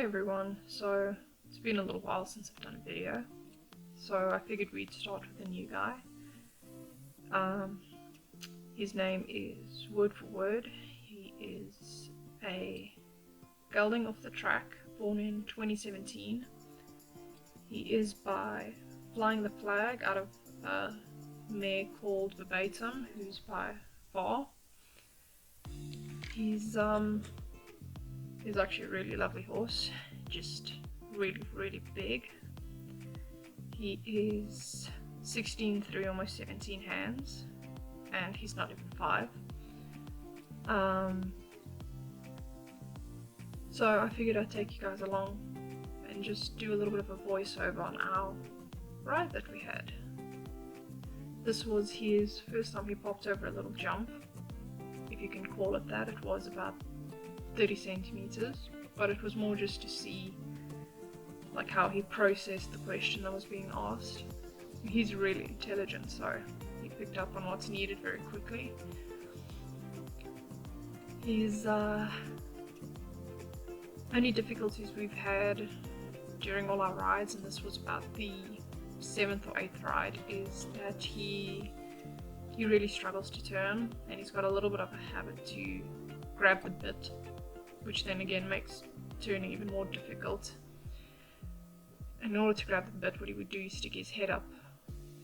Hey everyone, so it's been a little while since I've done a video, so I figured we'd start with a new guy. His name is Word for Word. He is a gelding off the track, born in 2017. He is by Flying the Flag out of a mare called Verbatim, who's by Bar. He's actually a really lovely horse, just really big. He is 16'3", almost 17 hands, and he's not even 5. So I figured I'd take you guys along and just do a little bit of a voiceover on our ride that we had. This was his first time he popped over a little jump, if you can call it that. It was about 30 centimeters, but it was more just to see like how he processed the question that was being asked. He's really intelligent, so he picked up on what's needed very quickly. His only difficulties we've had during all our rides, and this was about the 7th or 8th ride, is that he really struggles to turn, and he's got a little bit of a habit to grab the bit, which then again makes turning even more difficult. In order to grab the bit, what he would do is stick his head up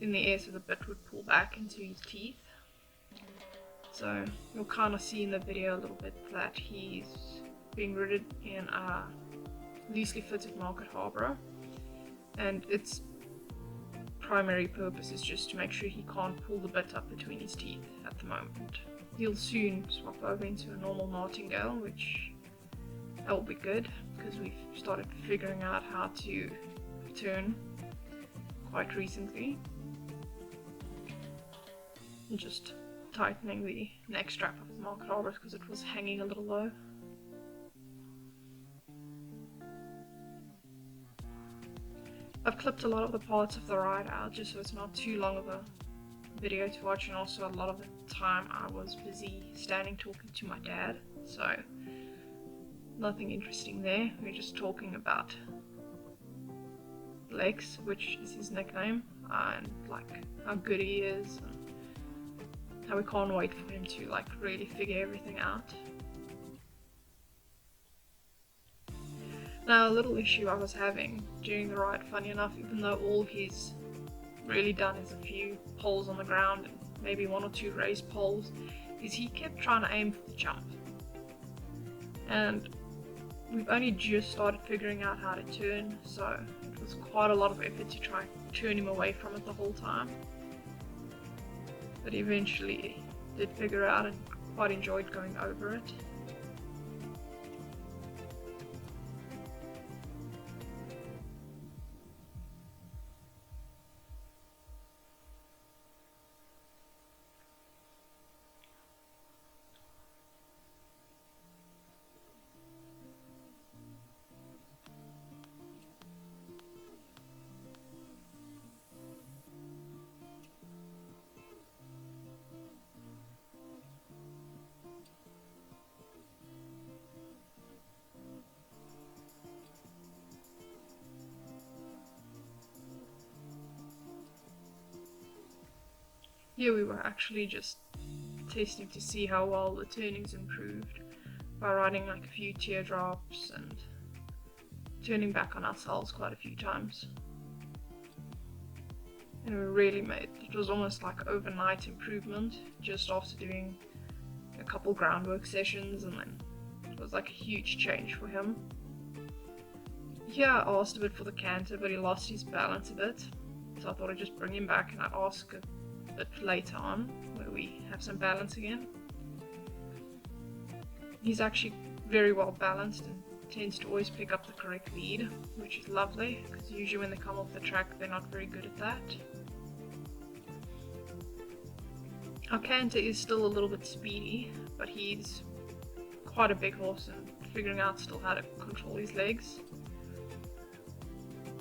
in the air so the bit would pull back into his teeth. So you'll kind of see in the video a little bit that he's being ridden in a loosely fitted market harbour, and its primary purpose is just to make sure he can't pull the bit up between his teeth at the moment. He'll soon swap over into a normal martingale, which that will be good because we've started figuring out how to turn quite recently. And just tightening the neck strap of the market harbour because it was hanging a little low. I've clipped a lot of the parts of the ride out just so it's not too long of a video to watch, and also a lot of the time I was busy standing talking to my dad, so nothing interesting there. We're just talking about Lex, which is his nickname, and like how good he is and how we can't wait for him to like really figure everything out. Now, a little issue I was having during the ride, funny enough, even though all he's really done is a few poles on the ground and maybe 1 or 2 raised poles, is he kept trying to aim for the jump. And we've only just started figuring out how to turn, so it was quite a lot of effort to try and turn him away from it the whole time. But eventually did figure out and quite enjoyed going over it. Here we were actually just testing to see how well the turning's improved by riding like a few teardrops and turning back on ourselves quite a few times. And we really made, it was almost like overnight improvement just after doing a couple groundwork sessions, and then it was like a huge change for him. Here I asked a bit for the canter, but he lost his balance a bit, so I thought I'd just bring him back and I'd ask a bit later on where we have some balance again. He's actually very well balanced and tends to always pick up the correct lead, which is lovely because usually when they come off the track they're not very good at that. Our canter is still a little bit speedy, but he's quite a big horse and figuring out still how to control his legs.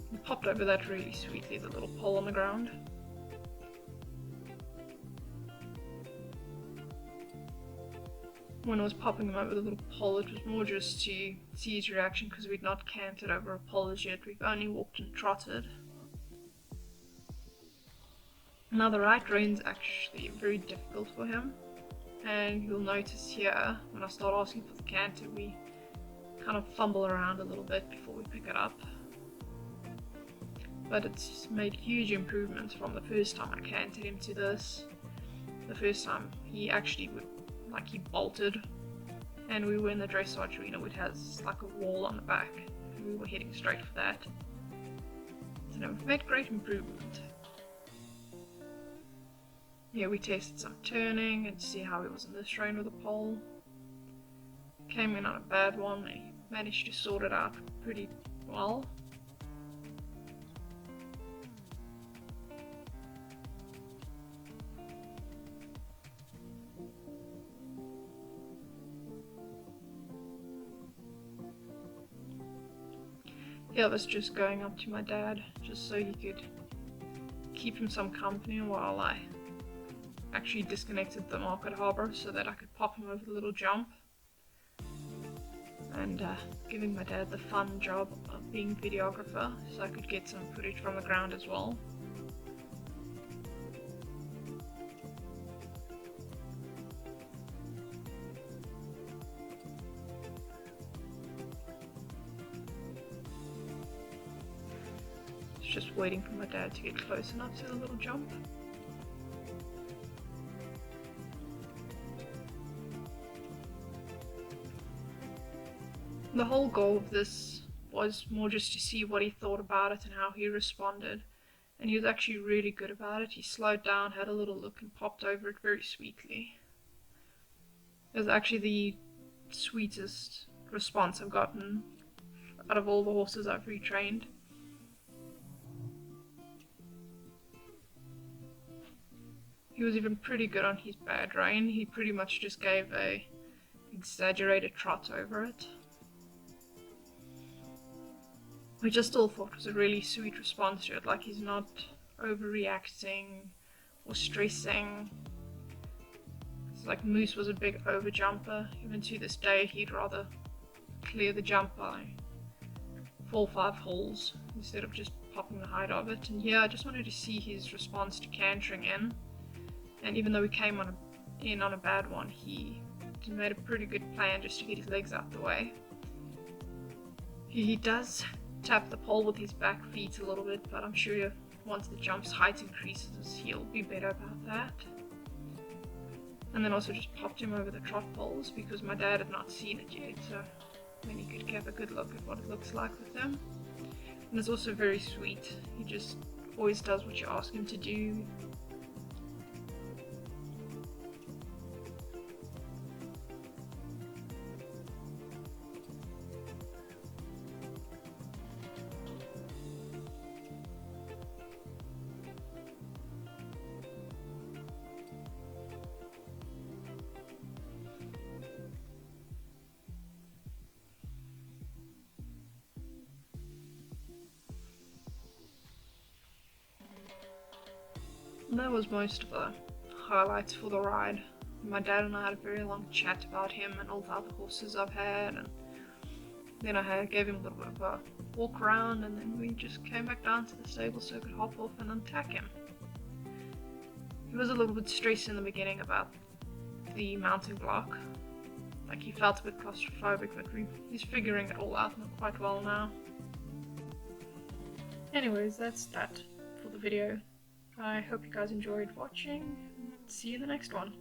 He popped over that really sweetly, the little pole on the ground. when I was popping him over the little pole, it was more just to see his reaction because we'd not cantered over a pole as yet, we've only walked and trotted. Now the right reine's actually very difficult for him, and you'll notice here when I start asking for the canter we kind of fumble around a little bit before we pick it up. But it's made huge improvements from the first time I cantered him to this. The first time he actually would, like, he bolted, and we were in the dressage arena which has like a wall on the back and we were heading straight for that. So no, we've made great improvement. Yeah, we tested some turning and see how he was in this rein with a pole. Came in on a bad one and he managed to sort it out pretty well. Yeah, I was just going up to my dad just so he could keep him some company while I actually disconnected the market harbour so that I could pop him over the little jump, and giving my dad the fun job of being videographer so I could get some footage from the ground as well. Just waiting for my dad to get close enough to the little jump. The whole goal of this was more just to see what he thought about it and how he responded, and he was actually really good about it. He slowed down, had a little look and popped over it very sweetly. It was actually the sweetest response I've gotten out of all the horses I've retrained. He was even pretty good on his bad rein. He pretty much just gave a exaggerated trot over it, which I still thought was a really sweet response to it. Like, he's not overreacting or stressing. It's like Moose was a big overjumper. Even to this day, he'd rather clear the jump by 4 or 5 holes instead of just popping the height of it. And yeah, I just wanted to see his response to cantering in. And even though we came in on a bad one, he made a pretty good plan just to get his legs out the way. He does tap the pole with his back feet a little bit, but I'm sure once the jump's height increases he'll be better about that. And then also just popped him over the trot poles because my dad had not seen it yet, so then he could have a good look at what it looks like with them. And it's also very sweet. He just always does what you ask him to do. And that was most of the highlights for the ride. My dad and I had a very long chat about him and all the other horses I've had, and then I gave him a little bit of a walk around, and then we just came back down to the stable so I could hop off and untack him. He was a little bit stressed in the beginning about the mounting block. Like, he felt a bit claustrophobic, but he's figuring it all out quite well now. Anyways, that's that for the video. I hope you guys enjoyed watching. See you in the next one.